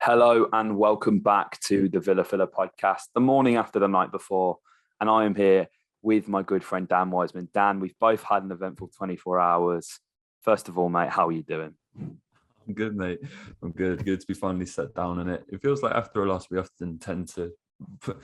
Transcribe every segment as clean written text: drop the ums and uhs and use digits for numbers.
Hello and welcome back to the Villa Filler podcast, the morning after the night before. And I am here with my good friend Dan Wiseman. Dan, we've both had an eventful 24 hours. First of all, mate, how are you doing? I'm good, mate. I'm good. Good to be finally set down on it. It feels like after a loss, we often tend to, for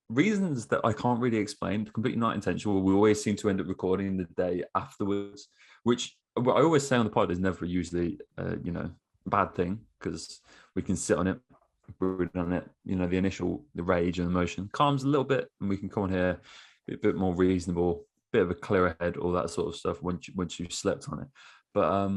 reasons that I can't really explain, completely not intentional, we always seem to end up recording the day afterwards, which I always say on the pod is never usually, a bad thing, because we can sit on it, brood on it. The rage and emotion calms a little bit, and we can come on here a bit more reasonable, bit of a clearer head, all that sort of stuff once you've slept on it. But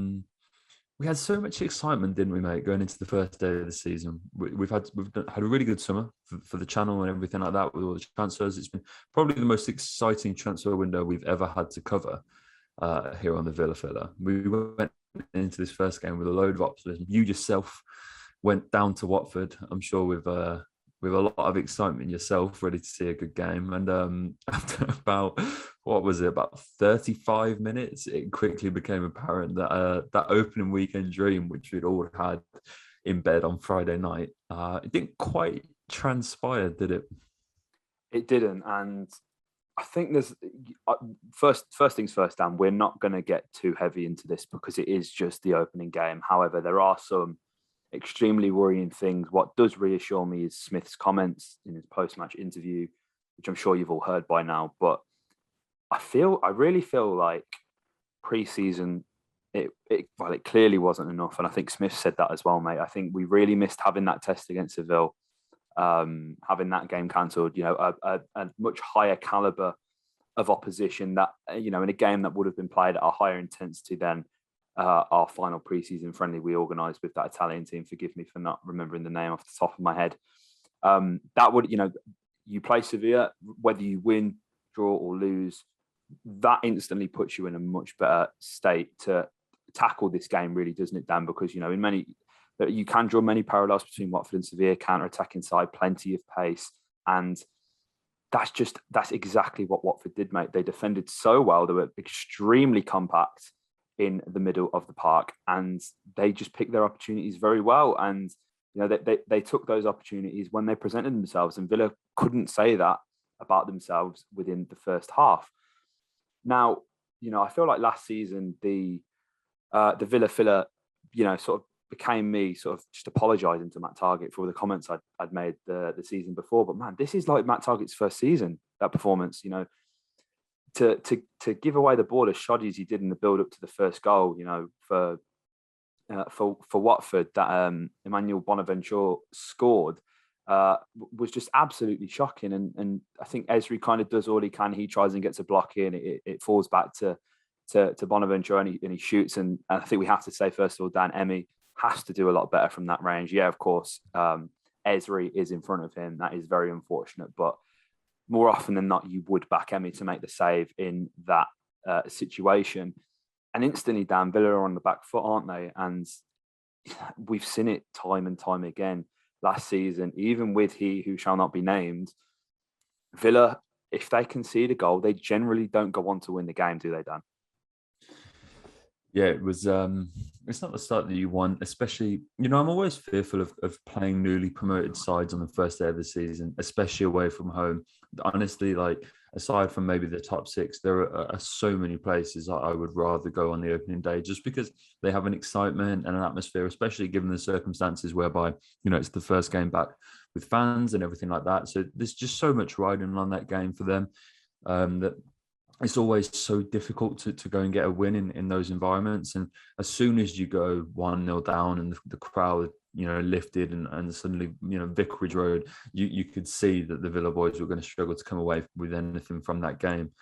we had so much excitement, didn't we, mate, going into the first day of the season. We've had a really good summer for the channel and everything like that with all the transfers. It's been probably the most exciting transfer window we've ever had to cover here on the Villa Filler. We went into this first game with a load of optimism. You yourself went down to Watford, I'm sure, with a lot of excitement yourself, ready to see a good game. And after about 35 minutes, it quickly became apparent that that opening weekend dream, which we'd all had in bed on Friday night, it didn't quite transpire, did it? It didn't. And I think there's first things first, Dan, we're not going to get too heavy into this because it is just the opening game. However, there are some extremely worrying things. What does reassure me is Smith's comments in his post-match interview, which I'm sure you've all heard by now. But I really feel like preseason, it clearly wasn't enough. And I think Smith said that as well, mate. I think we really missed having that test against Seville, having that game cancelled, a much higher caliber of opposition that, in a game that would have been played at a higher intensity than our final preseason friendly we organised with that Italian team. Forgive me for not remembering the name off the top of my head. That would, you play Sevilla, whether you win, draw or lose, that instantly puts you in a much better state to tackle this game, really, doesn't it, Dan? Because, you can draw many parallels between Watford and Sevilla, counter-attacking side, plenty of pace. And that's exactly what Watford did, mate. They defended so well. They were extremely compact in the middle of the park, and they just picked their opportunities very well. And, they took those opportunities when they presented themselves, and Villa couldn't say that about themselves within the first half. Now, I feel like last season, the Villa Filler, sort of became me sort of just apologising to Matt Targett for all the comments I'd made the season before. But man, this is like Matt Targett's first season, that performance, to give away the ball as shoddy as he did in the build up to the first goal, for Watford, that Emmanuel Bonaventure scored, was just absolutely shocking. And I think Ezri kind of does all he can. He tries and gets a block in. It falls back to Bonaventure, and he shoots. And I think we have to say, first of all, Dan, Emi has to do a lot better from that range. Yeah, of course, Ezri is in front of him. That is very unfortunate. But more often than not, you would back Emi to make the save in that situation. And instantly, Dan, Villa are on the back foot, aren't they? And we've seen it time and time again last season, even with he who shall not be named. Villa, if they concede a goal, they generally don't go on to win the game, do they, Dan? Yeah, it was. It's not the start that you want, especially. I'm always fearful of playing newly promoted sides on the first day of the season, especially away from home. Honestly, aside from maybe the top six, there are so many places I would rather go on the opening day, just because they have an excitement and an atmosphere, especially given the circumstances whereby it's the first game back with fans and everything like that. So there's just so much riding on that game for them, that it's always so difficult to go and get a win in those environments. And as soon as you go 1-0 down and the crowd, lifted and suddenly, Vicarage Road, you could see that the Villa boys were going to struggle to come away with anything from that game.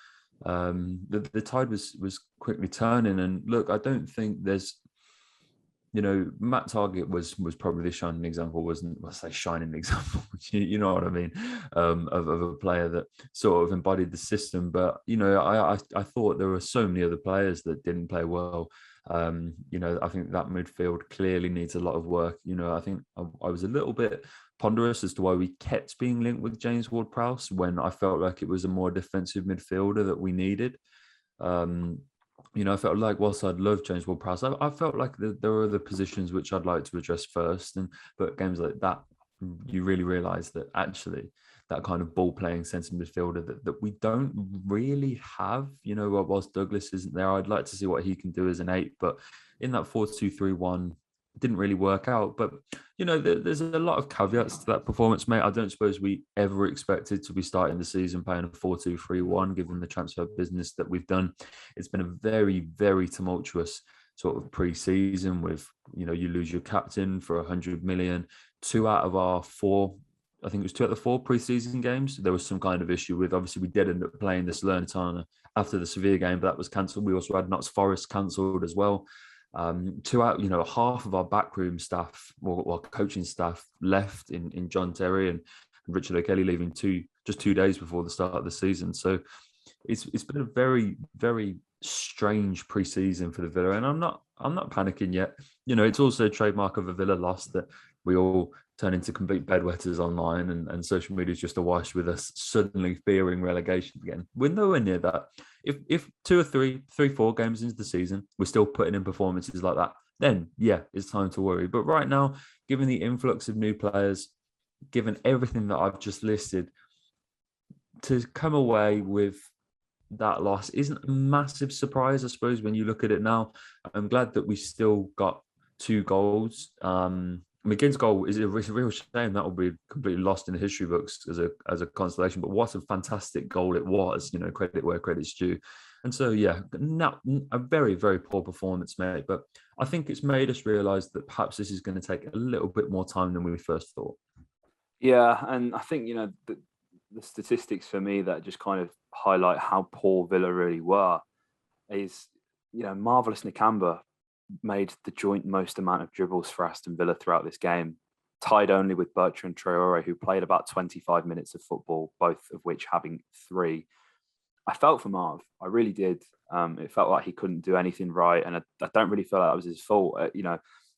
The tide was quickly turning. And look, I don't think there's, Matt Targett was probably the shining example, wasn't? Well, I say shining example, you know what I mean, of a player that sort of embodied the system. But I thought there were so many other players that didn't play well. I think that midfield clearly needs a lot of work. I think I was a little bit ponderous as to why we kept being linked with James Ward-Prowse when I felt like it was a more defensive midfielder that we needed. I felt like whilst I'd love James Ward-Prowse, I felt like there were other positions which I'd like to address first. But games like that, you really realise that actually that kind of ball playing centre midfielder that we don't really have. Whilst Douglas isn't there, I'd like to see what he can do as an 8. But in that 4-2-3-1, it didn't really work out. But there's a lot of caveats to that performance, mate. I don't suppose we ever expected to be starting the season playing a 4-2-3-1, given the transfer business that we've done. It's been a very, very tumultuous sort of pre-season with, you lose your captain for 100 million. 2 out of our 4, I think it was 2 out of the 4 pre-season games, there was some kind of issue with. Obviously, we did end up playing the Salernitana after the Sevilla game, but that was cancelled. We also had Notts Forest cancelled as well. 2 out, half of our backroom staff or coaching staff left in John Terry and Richard O'Kelly leaving just 2 days before the start of the season. So it's been a very, very strange pre-season for the Villa, and I'm not panicking yet. It's also a trademark of a Villa loss that we all turn into complete bedwetters online, and social media is just awash with us suddenly fearing relegation again. We're nowhere near that. If 2 or 3, 4 games into the season, we're still putting in performances like that, then yeah, it's time to worry. But right now, given the influx of new players, given everything that I've just listed, to come away with that loss isn't a massive surprise, I suppose, when you look at it now. I'm glad that we still got 2 goals. McGinn's goal is a real shame that will be completely lost in the history books as a consolation. But what a fantastic goal it was! Credit where credit's due. And so, yeah, not a very, very poor performance, mate. But I think it's made us realise that perhaps this is going to take a little bit more time than we first thought. Yeah, and I think the statistics for me that just kind of highlight how poor Villa really were is, Marvelous Nakamba made the joint most amount of dribbles for Aston Villa throughout this game, tied only with Bertrand Traore, who played about 25 minutes of football, both of which having 3. I felt for Marv. I really did. It felt like he couldn't do anything right, and I don't really feel like that was his fault.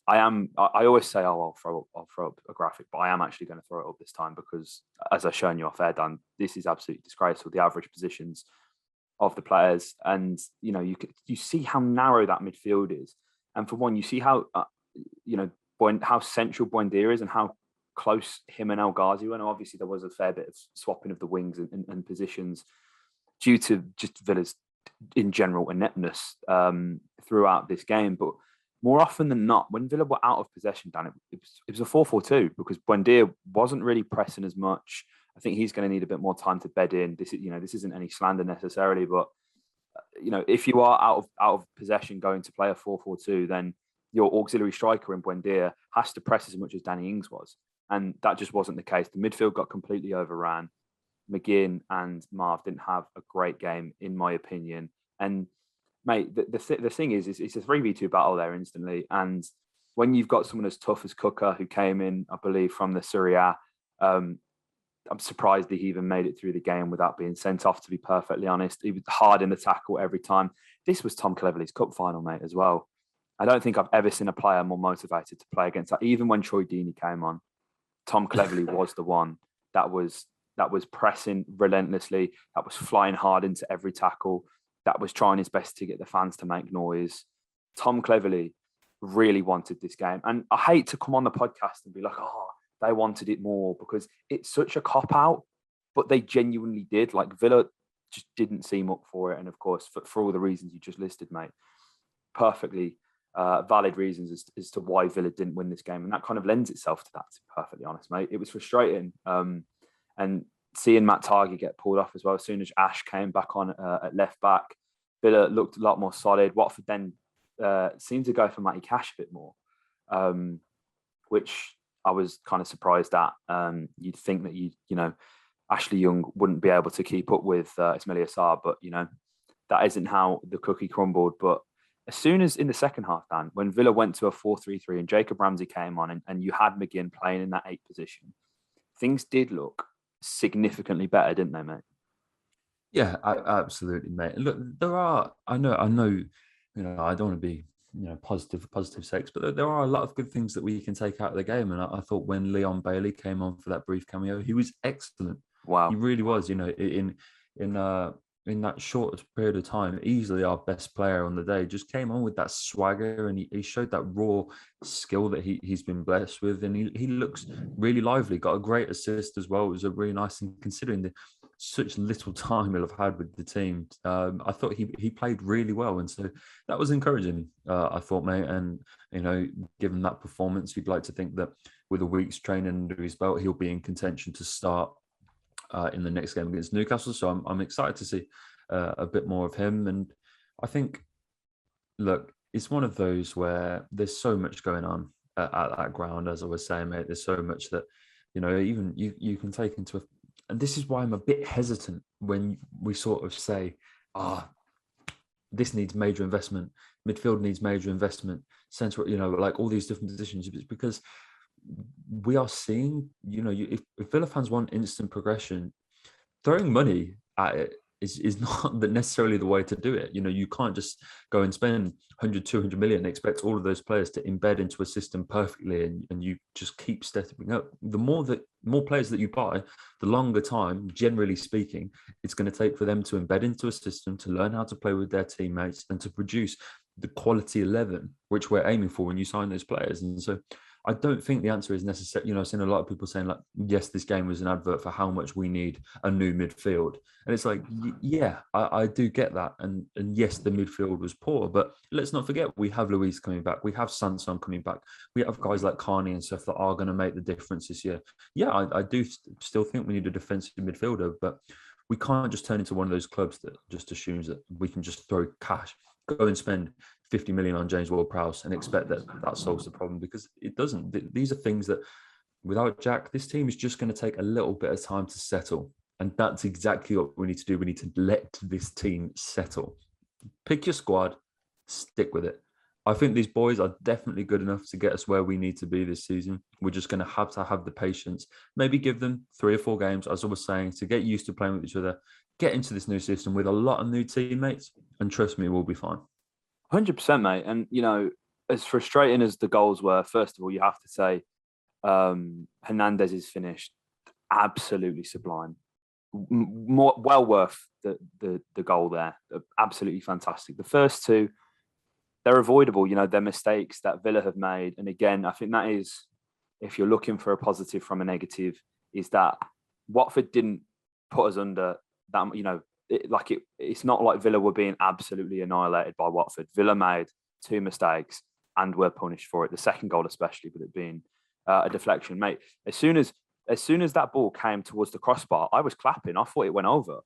I always say, I'll throw up a graphic, but I am actually going to throw it up this time because, as I've shown you off air, Dan, this is absolutely disgraceful. The average positions of the players, and you see how narrow that midfield is. And for one, you see how how central Buendia is and how close him and El Ghazi were. And obviously, there was a fair bit of swapping of the wings and positions due to just Villa's in general ineptness throughout this game. But more often than not, when Villa were out of possession, Dan, it was a 4-4-2 because Buendia wasn't really pressing as much. I think he's going to need a bit more time to bed in. This isn't any slander necessarily, but if you are out of possession going to play a 4-4-2, then your auxiliary striker in Buendia has to press as much as Danny Ings was. And that just wasn't the case. The midfield got completely overran. McGinn and Marv didn't have a great game, in my opinion. And, mate, the thing is it's a 3v2 battle there instantly. And when you've got someone as tough as Cooker, who came in, I believe, from the Serie A, I'm surprised he even made it through the game without being sent off, to be perfectly honest. He was hard in the tackle every time. This was Tom Cleverley's cup final, mate, as well. I don't think I've ever seen a player more motivated to play against that. Even when Troy Deeney came on, Tom Cleverley was the one that was pressing relentlessly, that was flying hard into every tackle, that was trying his best to get the fans to make noise. Tom Cleverley really wanted this game. And I hate to come on the podcast and be like, they wanted it more, because it's such a cop-out, but they genuinely did. Like, Villa just didn't seem up for it. And of course, for all the reasons you just listed, mate, perfectly valid reasons as to why Villa didn't win this game. And that kind of lends itself to that, to be perfectly honest, mate. It was frustrating. And seeing Matt Targett get pulled off as well, as soon as Ash came back on at left back, Villa looked a lot more solid. Watford then seemed to go for Matty Cash a bit more, which I was kind of surprised at. You'd think that Ashley Young wouldn't be able to keep up with Ismaila Sarr, but that isn't how the cookie crumbled. But as soon as in the second half, Dan, when Villa went to a 4-3-3 and Jacob Ramsey came on and you had McGinn playing in that 8 position, things did look significantly better, didn't they, mate? Yeah, absolutely, mate. Look, I know, I don't want to be, positive for positive sakes, but there are a lot of good things that we can take out of the game. And I thought when Leon Bailey came on for that brief cameo, he was excellent. Wow. He really was, in in that short period of time, easily our best player on the day, just came on with that swagger, and he showed that raw skill that he's been blessed with, and he looks really lively. Got a great assist as well. It was a really nice thing considering the such little time he'll have had with the team. I thought he played really well, and so that was encouraging. I thought, mate, and given that performance, you'd like to think that with a week's training under his belt, he'll be in contention to start in the next game against Newcastle. So I'm excited to see a bit more of him. And I think, look, it's one of those where there's so much going on at that ground, as I was saying, mate. There's so much that, even you can take into and this is why I'm a bit hesitant when we sort of say, this needs major investment, midfield needs major investment, central, like all these different positions. It's because we are seeing, if Villa fans want instant progression, throwing money at it is not necessarily the way to do it. You can't just go and spend 100, 200 million and expect all of those players to embed into a system perfectly, and you just keep stepping up. The more players that you buy, the longer time, generally speaking, it's going to take for them to embed into a system, to learn how to play with their teammates, and to produce the quality 11, which we're aiming for when you sign those players. And so I don't think the answer is necessary. I've seen a lot of people saying, like, yes, this game was an advert for how much we need a new midfield. And it's like, yeah, I do get that. And yes, the midfield was poor, but let's not forget, we have Luis coming back. We have Sanson coming back. We have guys like Carney and stuff that are going to make the difference this year. Yeah, I do still think we need a defensive midfielder, but we can't just turn into one of those clubs that just assumes that we can just throw cash, go and spend 50 million on James Ward-Prowse and expect that solves the problem, because it doesn't. These are things that without Jack, this team is just going to take a little bit of time to settle. And that's exactly what we need to do. We need to let this team settle. Pick your squad, stick with it. I think these boys are definitely good enough to get us where we need to be this season. We're just going to have the patience. Maybe give them 3 or 4 games, as I was saying, to get used to playing with each other, get into this new system with a lot of new teammates, and trust me, we'll be fine. 100%, mate. And, as frustrating as the goals were, first of all, you have to say Hernandez's finish, absolutely sublime. Well worth the goal there. Absolutely fantastic. The first 2, they're avoidable. They're mistakes that Villa have made. And again, I think that is, if you're looking for a positive from a negative, is that Watford didn't put us under that, it's not like Villa were being absolutely annihilated by Watford. Villa made 2 mistakes and were punished for it. The second goal, especially, with it being a deflection, mate. As soon as that ball came towards the crossbar, I was clapping. I thought it went over.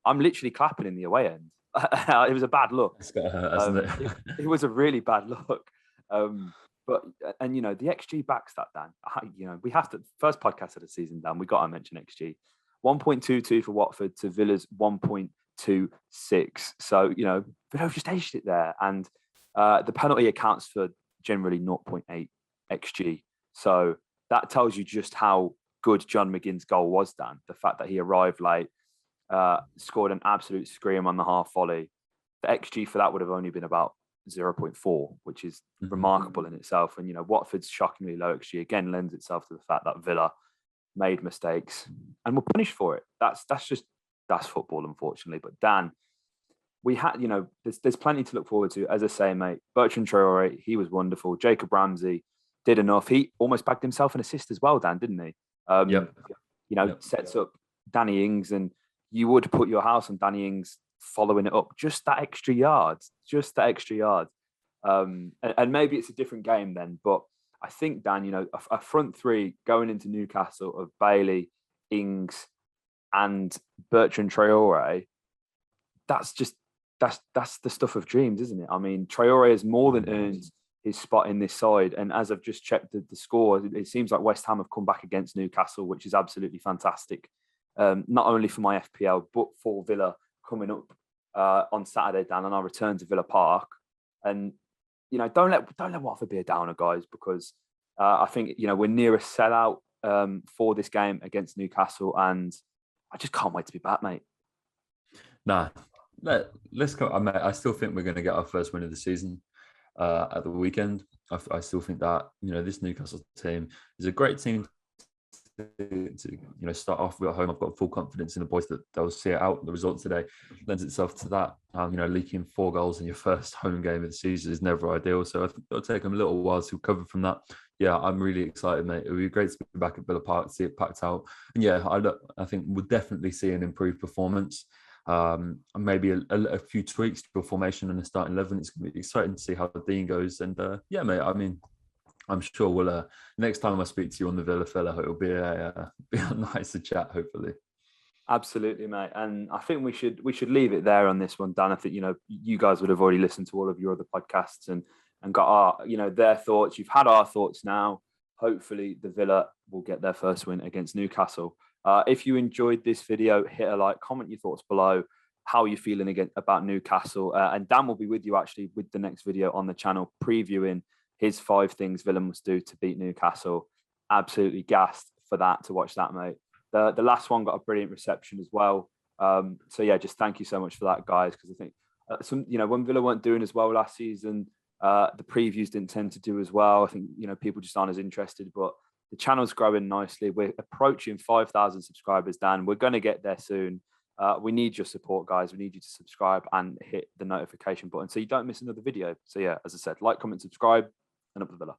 I'm literally clapping in the away end. It was a bad look. It's got to hurt, hasn't it? It was a really bad look. But the XG backs that, Dan. We have to, first podcast of the season, Dan, we got to mention XG. 1.22 for Watford to Villa's 1.26. So, Villa just edged it there. And the penalty accounts for generally 0.8 XG. So that tells you just how good John McGinn's goal was, Dan. The fact that he arrived late, scored an absolute scream on the half volley. The XG for that would have only been about 0.4, which is remarkable in itself. And, Watford's shockingly low XG again lends itself to the fact that Villa made mistakes and were punished for it. That's football, unfortunately. But Dan, we had, there's plenty to look forward to. As I say, mate, Bertrand Traore, he was wonderful. Jacob Ramsey did enough. He almost bagged himself an assist as well, Dan, didn't he? Sets up Danny Ings, and you would put your house on Danny Ings following it up. Just that extra yard. And maybe it's a different game then, but I think, Dan, a front 3 going into Newcastle of Bailey, Ings, and Bertrand Traore, that's the stuff of dreams, isn't it? I mean, Traore has more than earned his spot in this side. And as I've just checked the score, it seems like West Ham have come back against Newcastle, which is absolutely fantastic. Not only for my FPL, but for Villa coming up on Saturday, Dan, and I'll return to Villa Park. And, don't let Watford be a downer, guys, because I think, we're near a sellout for this game against Newcastle, and I just can't wait to be back, mate. Nah, let's go. I still think we're going to get our first win of the season at the weekend. I still think that, this Newcastle team is a great team to start off with at home. I've got full confidence in the boys that they'll see it out. The result today lends itself to that. Leaking 4 goals in your first home game of the season is never ideal. So I think it'll take them a little while to recover from that. Yeah, I'm really excited, mate. It would be great to be back at Villa Park, see it packed out. And yeah, I think we'll definitely see an improved performance. Maybe a few tweaks to the formation and the starting 11. It's going to be exciting to see how the Dean goes. And yeah, mate, I mean, I'm sure we'll next time I speak to you on the Villa Fella, it'll be a nicer chat, hopefully. Absolutely, mate. And I think we should leave it there on this one, Dan. I think you guys would have already listened to all of your other podcasts and got our their thoughts. You've had our thoughts now. Hopefully, the Villa will get their first win against Newcastle. If you enjoyed this video, hit a like, comment your thoughts below. How are you feeling about Newcastle? And Dan will be with you actually with the next video on the channel, previewing his 5 things Villa must do to beat Newcastle. Absolutely gassed for that, to watch that, mate. The last one got a brilliant reception as well. So yeah, just thank you so much for that, guys, because I think when Villa weren't doing as well last season, the previews didn't tend to do as well. I think people just aren't as interested, but the channel's growing nicely. We're approaching 5,000 subscribers, Dan. We're going to get there soon. We need your support, guys. We need you to subscribe and hit the notification button so you don't miss another video. So yeah, as I said, like, comment, subscribe, and up the Villa.